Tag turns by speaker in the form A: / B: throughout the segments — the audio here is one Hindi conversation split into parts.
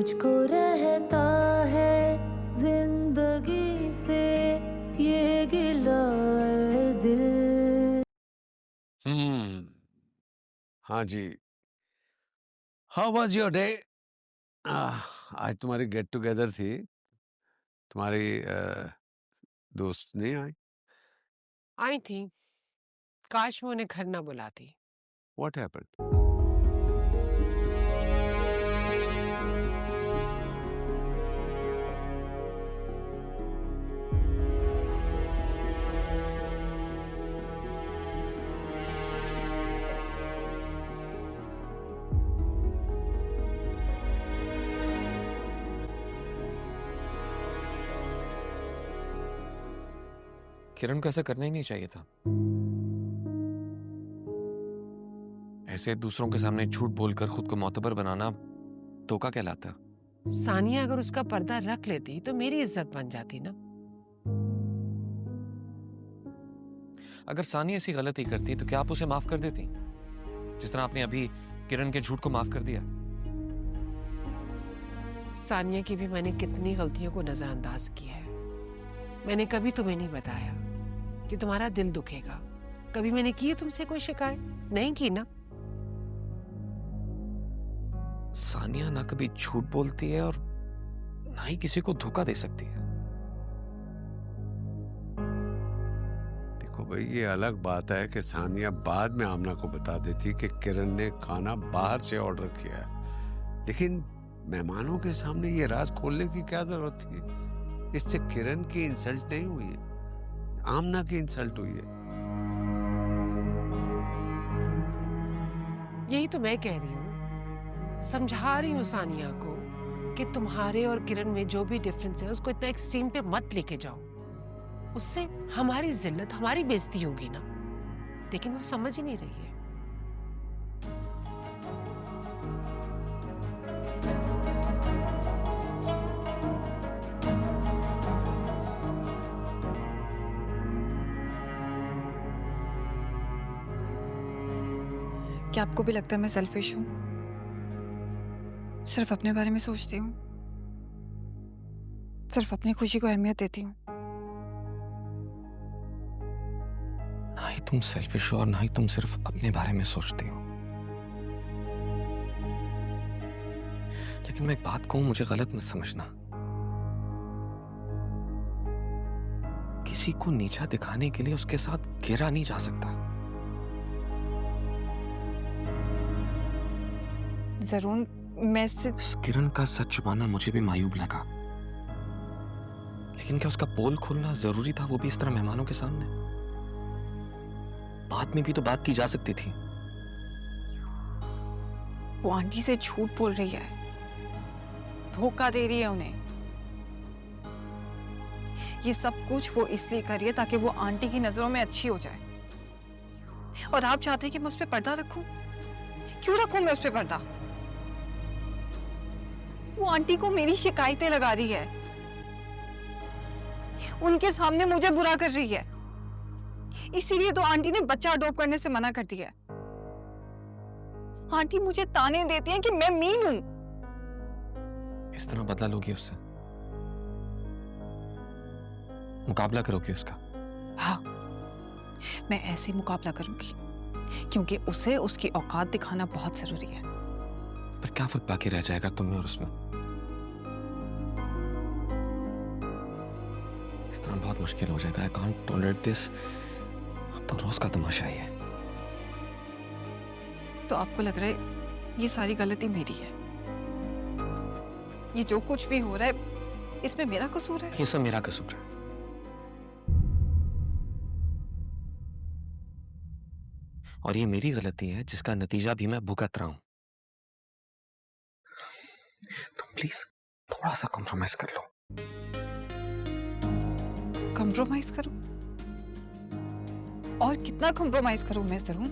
A: मुझको रहता है जिंदगी से ये गिला है दिल।
B: हाँ जी। How was your day? आज तुम्हारी गेट टुगेदर थी, तुम्हारी दोस्त नहीं आई?
C: आई थी। काश मैं उन्हें घर ना बुलाती।
B: What happened?
D: किरण को ऐसा करना ही नहीं चाहिए था। ऐसे दूसरों के सामने झूठ बोलकर खुद को मोतबर बनाना धोखा कहलाता।
C: सानिया अगर उसका पर्दा रख लेती तो मेरी इज्जत बन जाती ना।
D: अगर सानिया ऐसी गलती करती तो क्या आप उसे माफ कर देती, जिस तरह आपने अभी किरण के झूठ को माफ कर दिया?
C: सानिया की भी मैंने कितनी गलतियों को नजरअंदाज किया है। मैंने कभी तुम्हें नहीं बताया कि तुम्हारा दिल दुखेगा। कभी मैंने की है तुमसे कोई शिकायत? नहीं की ना।
D: सानिया ना कभी झूठ बोलती है और ना ही किसी को धोखा दे सकती है।
B: देखो भाई, ये अलग बात है कि सानिया बाद में आमना को बता देती कि किरण ने खाना बाहर से ऑर्डर किया है, लेकिन मेहमानों के सामने ये राज खोलने की क्या जरूरत थी? इससे किरण की इंसल्ट नहीं हुई है, आमना की इंसल्ट हुई है।
C: यही तो मैं कह रही हूँ, समझा रही हूँ सानिया को कि तुम्हारे और किरण में जो भी डिफरेंस है उसको इतना एक्सट्रीम पे मत लेके जाओ। उससे हमारी जिल्लत, हमारी बेइज्जती होगी ना। लेकिन वो समझ ही नहीं रही है।
E: क्या आपको भी लगता है मैं सेल्फिश हूँ? सिर्फ अपने बारे में सोचती हूँ, सिर्फ अपनी खुशी को अहमियत देती हूँ।
D: ना ही तुम सेल्फिश हो और ना ही तुम सिर्फ अपने बारे में सोचती हो। लेकिन मैं एक बात कहूं, मुझे गलत मत समझना। किसी को नीचा दिखाने के लिए उसके साथ गिरा नहीं जा सकता।
E: जरूर मैं इससे
D: किरण का सच छुपाना मुझे भी मायूब लगा, लेकिन क्या उसका पोल खोलना जरूरी था, वो भी इस तरह मेहमानों के सामने? बाद में भी तो बात की जा सकती थी।
E: वो आंटी से झूठ बोल रही है, धोखा दे रही है उन्हें। ये सब कुछ वो इसलिए कर रही है ताकि वो आंटी की नजरों में अच्छी हो जाए। और आप चाहते हैं कि मैं उस पर पर्दा रखूं? क्यों रखूं मैं उस पर पर्दा? वो आंटी को मेरी शिकायतें लगा रही है, उनके सामने मुझे बुरा कर रही है। इसीलिए तो आंटी ने बच्चा अडॉप्ट करने से मना कर दिया। आंटी मुझे ताने देती है कि मैं मीन हूं।
D: इस तरह बदला लोगी उससे? मुकाबला करोगी उसका?
E: हाँ, मैं ऐसे ही मुकाबला करूंगी, क्योंकि उसे उसकी औकात दिखाना बहुत जरूरी है।
D: पर क्या फर्क बाकी रह जाएगा तुम्हें और उसमें? इस तरह बहुत मुश्किल हो जाएगा। I can't tolerate this। अब तो रोज का तमाशा ही है।
E: तो आपको लग रहा है ये सारी गलती मेरी है? ये जो कुछ भी हो रहा है इसमें मेरा कसूर है?
D: ये सब मेरा कसूर है। और ये मेरी गलती है जिसका नतीजा भी मैं भुगत रहा हूं। तुम प्लीज थोड़ा सा कॉम्प्रोमाइज कर लो।
E: कॉम्प्रोमाइज करूं? और कितना कॉम्प्रोमाइज करूं मैं जरूर?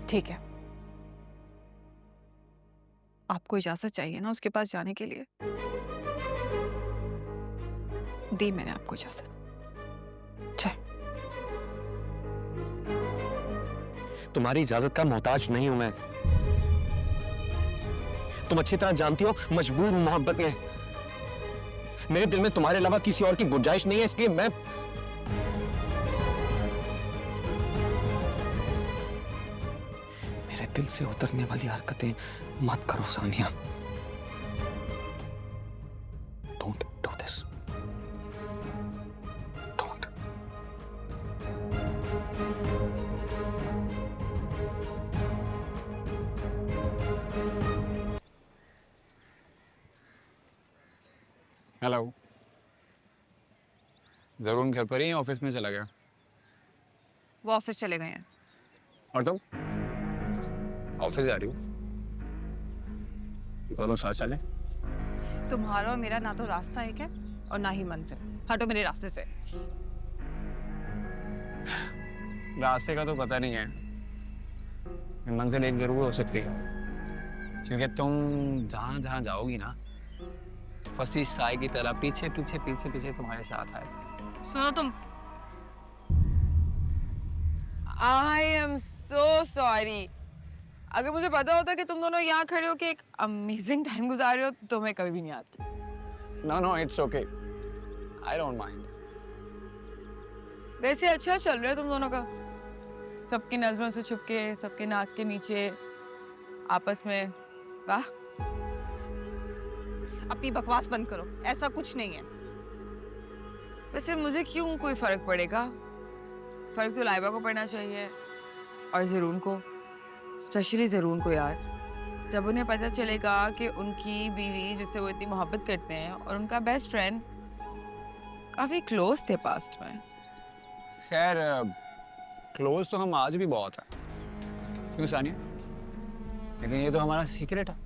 E: ठीक है, आपको इजाजत चाहिए ना उसके पास जाने के लिए? दी मैंने आपको इजाजत। चल।
F: तुम्हारी इजाजत का मोहताज नहीं हूं मैं। तुम अच्छी तरह जानती हो मजबूर मोहब्बत में मेरे दिल में तुम्हारे अलावा किसी और की गुंजाइश नहीं है, इसलिए मैं मेरे दिल से उतरने वाली हरकतें मत करो Sania. Don't do this, don't.
G: Hello. जरूर घर पर ही ऑफिस में चला गया?
E: वो ऑफिस चले गए हैं।
G: और तुम ऑफिस जा रही हो? दोनों साथ चले?
E: तुम्हारा और मेरा ना तो रास्ता एक है और ना ही मंजिल। हटो मेरे रास्ते से।
G: रास्ते का तो पता नहीं है, मंजिल एक जरूर हो सकती है, क्योंकि तुम जहां जहां जाओगी ना, फंसी साई की तरह पीछे पीछे पीछे पीछे तुम्हारे साथ आए।
E: सुनो तुम, आई एम सो सॉरी। अगर मुझे पता होता कि तुम दोनों यहाँ खड़े हो के एक अमेजिंग टाइम गुजार रहे हो तो मैं कभी भी नहीं आती।
G: No no, it's okay, I don't mind.
E: वैसे अच्छा चल रहा है तुम दोनों का, सबकी नजरों से छुप के, सबके नाक के नीचे, आपस में। वाह। अपनी बकवास बंद करो, ऐसा कुछ नहीं है। वैसे मुझे क्यों कोई फर्क पड़ेगा? फर्क तो लाइबा को पड़ना चाहिए, और जरून को, स्पेशली जरून को यार। जब उन्हें पता चलेगा कि उनकी बीवी जिससे वो इतनी मोहब्बत करते हैं और उनका बेस्ट फ्रेंड काफी क्लोज थे पास्ट में।
G: खैर, क्लोज तो हम आज भी बहुत हैं, क्यों सानिया? लेकिन ये तो हमारा सीक्रेट है,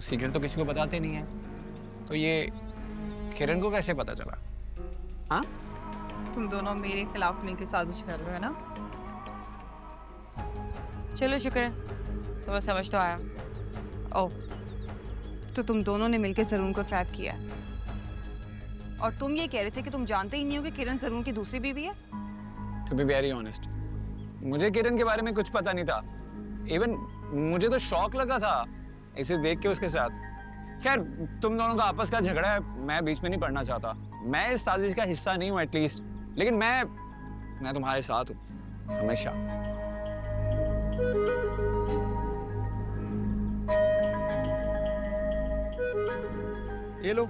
G: सीक्रेट तो किसी को बताते नहीं है। तो ये किरण को कैसे पता चला? हाँ,
E: तुम दोनों मेरे खिलाफ मिलकर साजिश कर रहे हो ना? चलो शुक्र है, तुम्हें समझ तो आया। ओह, तो तुम दोनों ने मिलकर जरून को ट्रैप किया है। और तुम ये कह रहे थे कि तुम जानते ही नहीं हो कि किरण जरून की दूसरी बीवी है?
G: टू बी वेरी ऑनेस्ट, मुझे किरण के बारे में कुछ पता नहीं था। इवन मुझे तो शौक लगा था इसे देख के उसके साथ। खैर, तुम दोनों का आपस का झगड़ा है, मैं बीच में नहीं पड़ना चाहता। मैं इस साजिश का हिस्सा नहीं हूँ एटलीस्ट, लेकिन मैं तुम्हारे साथ हूँ हमेशा। ये लो।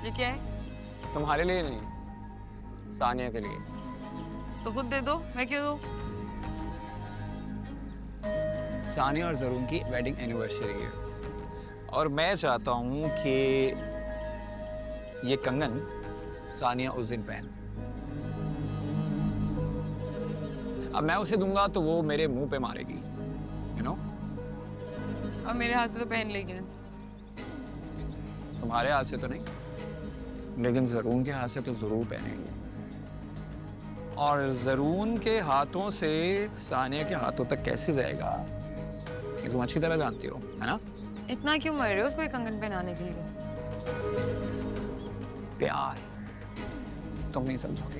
E: ये क्या है?
G: तुम्हारे लिए नहीं, सानिया के लिए।
E: तो खुद दे दो, मैं क्यों दूं?
G: सानिया और जरून की वेडिंग एनिवर्सरी है, और मैं चाहता हूँ कि ये कंगन सानिया उस दिन पहन। अब मैं उसे दूंगा तो वो मेरे मुंह पे मारेगी, यू नो।
E: और मेरे हाथ से तो पहन लेगी ना?
G: तुम्हारे हाथ से तो नहीं, लेकिन जरून के हाथ से तो जरूर पहनेगी। और जरून के हाथों से सानिया के हाथों तक कैसे जाएगा ये तुम अच्छी तरह जानती हो, है ना?
E: इतना क्यों मर रहे हो उसको कंगन पहनाने के लिए?
G: प्यार, तुम नहीं समझोगे।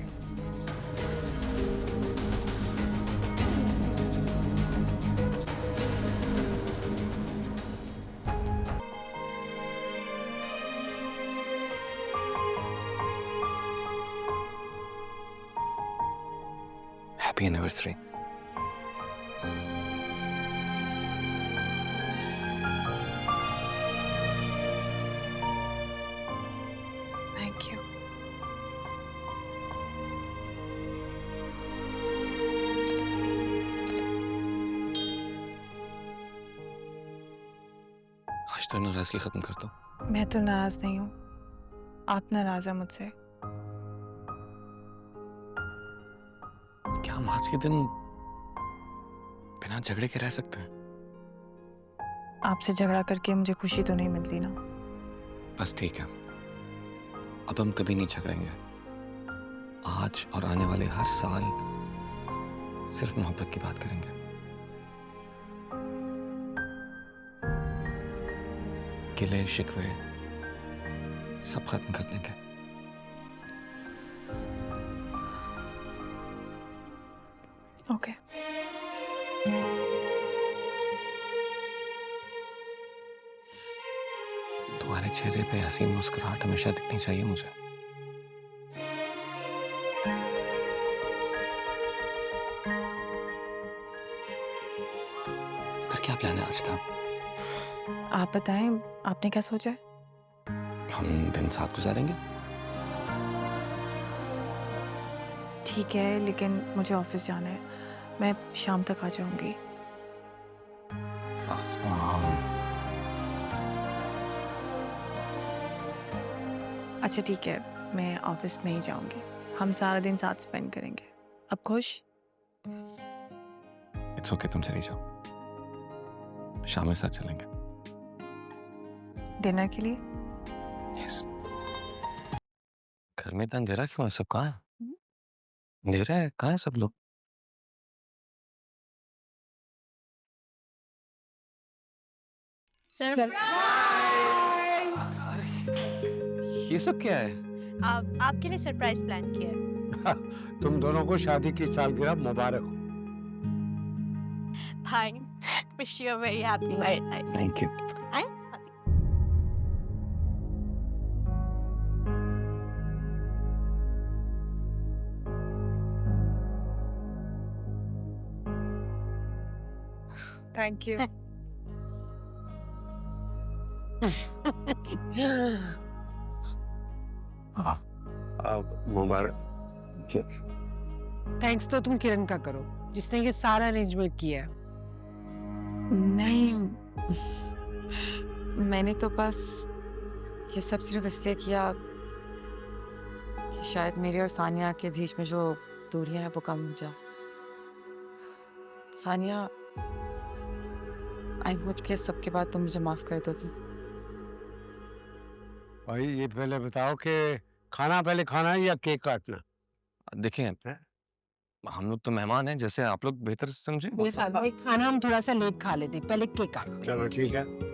F: Happy anniversary.
E: Thank you.
F: आज तो नाराजगी खत्म कर दो।
E: मैं तो नाराज नहीं हूँ, आप नाराज हैं मुझसे।
F: क्या हम आज के दिन बिना झगड़े के रह सकते हैं?
E: आपसे झगड़ा करके मुझे खुशी तो नहीं मिलती ना।
F: बस ठीक है, अब हम कभी नहीं झगड़ेंगे। आज और आने वाले हर साल सिर्फ मोहब्बत की बात करेंगे। गिले शिकवे सब खत्म कर देंगे।
E: ओके।
F: तुम्हारे चेहरे पे हंसी मुस्कुराहट हमेशा दिखनी चाहिए मुझे। फिर क्या प्लान है आज का?
E: आप बताएं, आपने क्या सोचा है?
F: हम दिन साथ गुजारेंगे।
E: ठीक है, लेकिन मुझे ऑफिस जाना है। मैं शाम तक आ जाऊंगी। अच्छा ठीक है, मैं ऑफिस नहीं जाऊंगी। हम सारा दिन साथ स्पेंड करेंगे। अब खुश?
F: इट्स ओके, तुम चली जाओ। शाम में साथ चलेंगे।
E: डिनर के लिए?
F: यस। घर में इतना अंधेरा क्यों है? सब कहाँ है? अंधेरा है, कहाँ है सब लोग? ये सब क्या है?
H: आपके लिए सरप्राइज प्लान किया है।
B: तुम दोनों को शादी की सालगिरह मुबारक हो।
H: भाई, wish you a very happy married life.
F: Thank you.
E: Thank you.
B: अब मुबारक।
C: थैंक्स तो तुम किरण का करो, जिसने ये सारा अरेंजमेंट किया है।
E: नहीं, मैंने तो बस ये सब सिर्फ इसलिए किया कि शायद मेरे और सानिया के बीच में जो दूरियां हैं वो कम हो जाए। सानिया, आई होप के सबके बाद तुम मुझे माफ कर दोगी।
B: भाई ये पहले बताओ कि खाना पहले खाना है या केक काटना?
F: देखिए, हम लोग तो मेहमान हैं, जैसे आप लोग बेहतर समझे।
C: मेरे ख्याल में खाना हम थोड़ा सा लेट खा लेते हैं, पहले केक काटते हैं।
B: चलो ठीक है।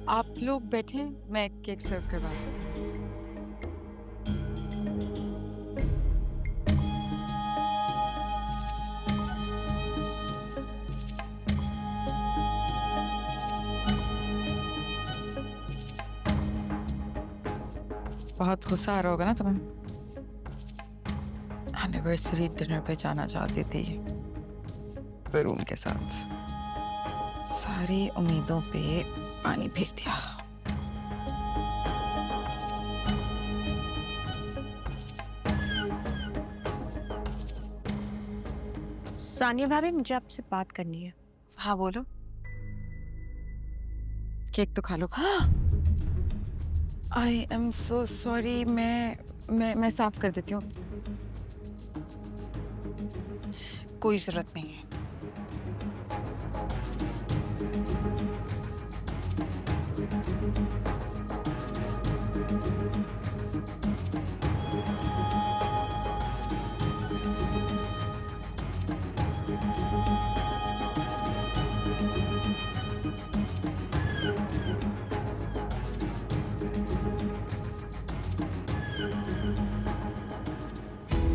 E: आप लोग बैठे, मैं केक सर्व करवा देती हूँ। बहुत गुस्सा आ रहा होगा ना तुम्हें? एनिवर्सरी डिनर पे जाना चाहती थी वरुण के साथ, सारी उम्मीदों पे पानी फेर दिया।
H: सानिया भाभी, मुझे आपसे बात करनी है।
E: हाँ बोलो। केक तो खा लो। आई एम सो सॉरी, मैं साफ कर देती हूँ। कोई जरूरत नहीं है।